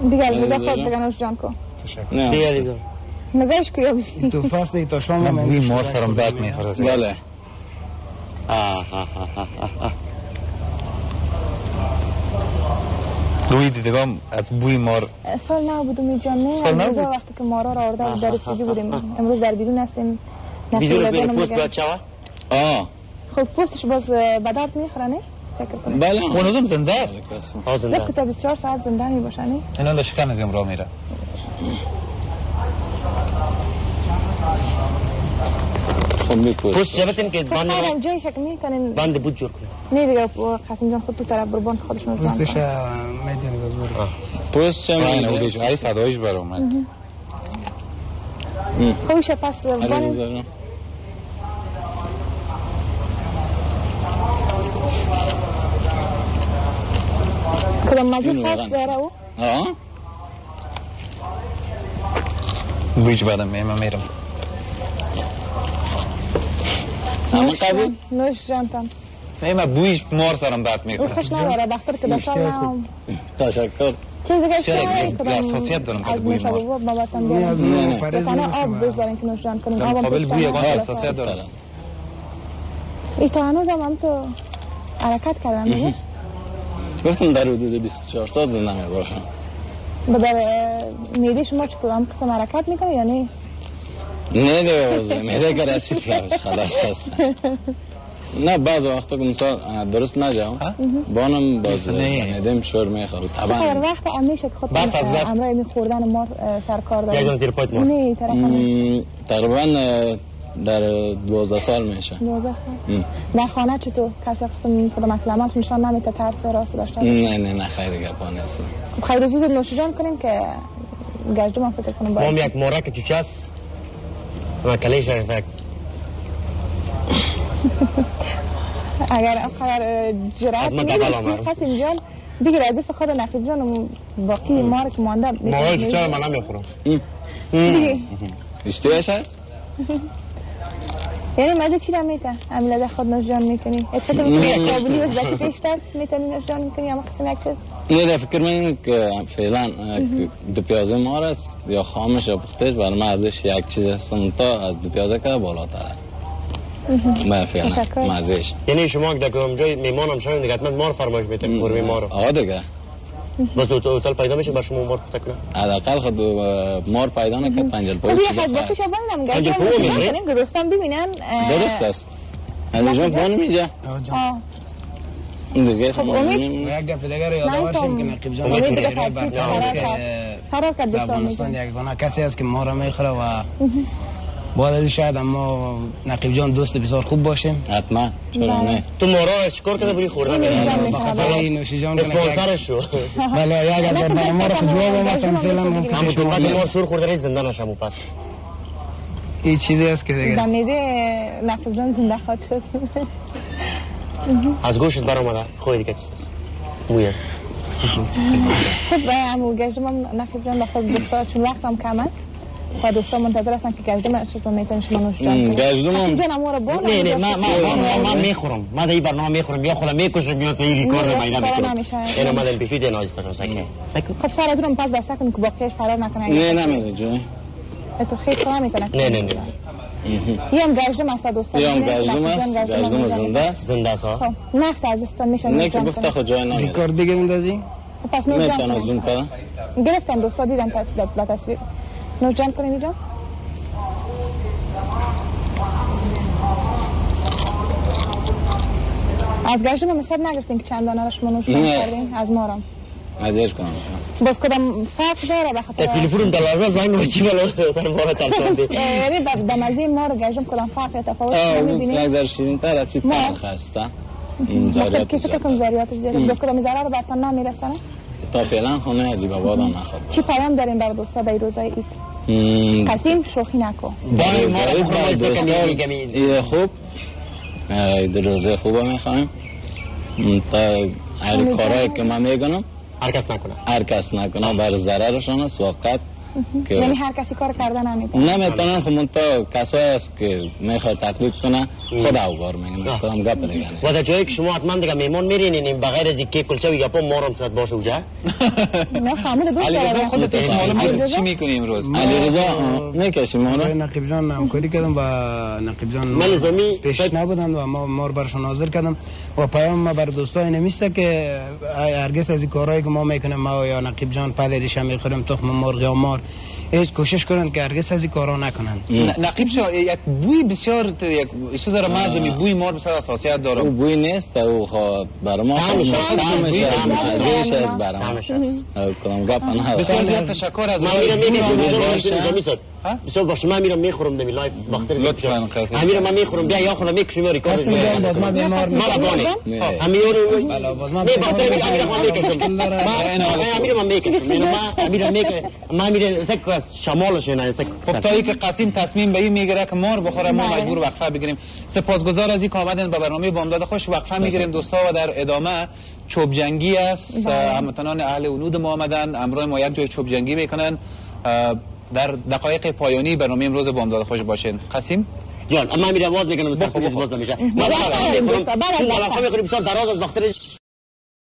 دیگه علیرضا خود بگه نوش جان کن. نه دیگه علیرضا نگاهش کو یا ببین تو فصل تا شام من من بوی مار سرم درد میخوره. بله روی دیدگام از بوی مار سال نو بودم اینجا نه سال نو علیرضا بود؟ وقتی که مارا را آورده در استودیو بودیم امروز در بیرون هستیم بیرون نقیب بیر لگانم پوست میگن. باید شوه خب پوستش باز به درد میخوره نه فکر کنم بله اون روزم زنده است. آزنده لب که تا 24 ساعت زنده میباشه نه اینا در شکن ازم راه میره. خب میپوست پوست جبتین که خب خیلی جایی شک میتونین باند بود جور کنه. نه دیگه قاسم جان خود تو طرف بربان خودش نوش جان پوستش کن. میدونی بزرگ پوست چه این او میگه بیش ای صدایش بر اومد. خوبیشه پس بان علیرضا کدام مزید خاص داره او بویش بعدم میرم. اما قبول نوش جان تام من بویش مار سرم درد او میخوره. خوش نداره بختر که دستال نام تشکر چیز دیگه چرا؟ شده یک حساسیت دارم که از بوی نوشابه مار. باباتم نه از بیارم نو پرهیز تنها نمیشه آب بذارین که نوش جان کنیم در آبم مقابل بوی پشتم اگان خلاص حساسیت دارم. ای تا هنوز هم تو حرکت کردم دیگه گفتم در حدود 24 ساعت زنده میباشم. با در میده شما چطور هم قسم حرکت میکنه یا نه؟ نه دیگه بازه میده که رسید لبش خلاص هست. نه بعض وقتا که مثلا درست نجام بانم باز ندیم شور میخوره چقدر طبعا وقت همیشه که خود بس از بس. امرای میخوردن مار سرکار داریم یک دم زیر پایت مار. نه طرف نیست تقریبا در 12 سال میشه 12 سال در خانه چطور کسی قسم خودم عکس العمل نشان نمیده ترس راست داشته نه خیر گپا نیست. خب خیر زود نوش جان کنیم که گشتم من فکر کنم ما باید یک مورک چوچه است ما کلیش فکر اگر اقدر جرأت از من میدید قبل آمد. قاسم جان دیگه از دست خود نقیب جان باقی مار که مانده مورک چوچه رو من نمیخورم دیگه اشتیه شد؟ یعنی مزه چی را میته؟ امیل از خود نوش جان میکنی؟ اتفاقا میکنی قابلی و ذاتی پیشت است میتونی نوش جان میکنی اما قسم یک چیز؟ نه فکر من که فعلا دو پیازه مار است یا خامش یا پختش برای من ازش یک چیز هستم تا از دو پیازه که بالاتر است. من فعلا مزهش. یعنی شما که در جای میمانم شوید دیگه حتما مار فرمایش میتین قرمه مار. آه دیگه. بس تو هتل پیدا میشه بر شما مار تکنا. حداقل خود مار پیدا نکرد پنجل پای چیز. خب باقیش ببینم گاجی میکنیم که دوستان ببینن. درست است. علیرضا بان میجا. دیگه خب امید یک گپ دیگر یادآور شیم که نقیب جان امید دیگه فرار کرد افغانستان یگانه کسی است که ما را میخوره و بعد از شاید اما نقیب جان دوست بسیار خوب باشیم. حتما چرا نه. تو مارا چیکار کرده بودی خوردن؟ بخاطر نوشی جان اسپانسرش شو. بله یک از برنامه ما رو جواب مثلا فعلا همون تو بعد ما شور خورده زنده نشم پس. این چیزی است که دیگه دمیده نقیب جان زنده خواهد شد. از گوشت برآمده خوی دیگه چیز بویه. خب امو گشتم نقیب جان بخاطر دوستا چون وقتم کم است. و دوستان منتظر هستن که گشتم چطور میتونن شما نوش جان کنید. گشتم جان امو رو بون. نه من میخورم. من در این برنامه میخورم یا خودم میکشم یا تو این کار رو میدم میکنم. اینا من پیشوی دینا استفاده سکه. خب سر از اون پس دست کن که باقیش فرار نکنه. نه نمیره جو. تو خیلی کار میتونه. نه. یم گشتم است دوستان. یم گشتم است. گشتم زنده است. زنده است. خب نفت از استان میشه. نه که گفته خود جای نمیره. ریکارد بگیریم دازی؟ پس نوش جان میتونم زوم کنم. گرفتم دوستا دیدم تصویر. نوش جان کنیم اینجا. از گشتم مثلا نگرفتین که چند دانه را شما نوش جان کردین از مارم. ازش کنم. باز کدام فرق داره بخاطر تلفنم دلازه زنگ رو چی بالا تر مارا ترساندی. یعنی به مزه مار گشتم کدام فرق تفاوت نمی‌بینی؟ نظر شیرین تر از چی تلخ هست. این زریات کیسه کم زریاتش زیاده. باز کدام ضرر برتون نمیرسونه؟ تا فعلا خونه عجیب آباد نخورد. چی پیام دارین برای دوستا در روزای عید؟ قسیم شوخی نکن. عید خوب. عید روزه خوب میخوایم. تا هر کارهایی که من میکنم هر کس نکنه. هر کس نکنه بر ضررشان است. وقت یعنی هر کسی کار کردن نمیتونه نمیتونن. خب منتها کسایی است که میخواد تقلید کنه خود اوگار میگن. تو هم گپ دیگه و در جایی که شما حتما دیگه میمون میرین بغیر از اینکه کلچه و گپا ما هم شاید باشه اونجا. نه خامل دوست علیرضا دارم. خودت معلومه چی میکنی امروز؟ علیرضا میکشیم ما رو. نقیب جان همکاری کردم با نقیب جان نظامی پیش نبودن و ما رو برشون حاضر کردم و پیام ما بر دوستای نمیسته که هرگز از این کارهایی که ما میکنیم ما یا نقیب جان پله ریشه میخوریم تخم مرغ یا مار هیچ کوشش کنن که هرگز از این کارا نکنن. نقیب شاه یک بوی بسیار یک چیز داره معظمی بوی مار بسیار اساسیت داره. او بوی نیست او خود برای ما طعمش است برای ما کدام گپ نه. بسیار زیاد تشکر از من میرم میگم بسیار باشه من میرم میخورم دمی لایف وقتی لطفاً قاسم میرم من میخورم بیا یا خودم میکشم میری کار باز ما بیمار مالابانی میرم شمالش نه خب تا اینکه قاسم تصمیم به این میگیره که مار بخوره ما مجبور وقفه بگیریم. سپاسگزار از این که آمدن به برنامه بامداد خوش. وقفه میگیریم دوستا و در ادامه چوب جنگی است. هموطنان اهل ونود ما آمدن امروز ما یک جای چوب جنگی میکنن. در دقایق پایانی برنامه امروز بامداد خوش باشین. قاسم جان اما میرم آواز میکنم مثلا خوب باز نمیشه. ما وقفه میخوریم بسیار دراز از وقت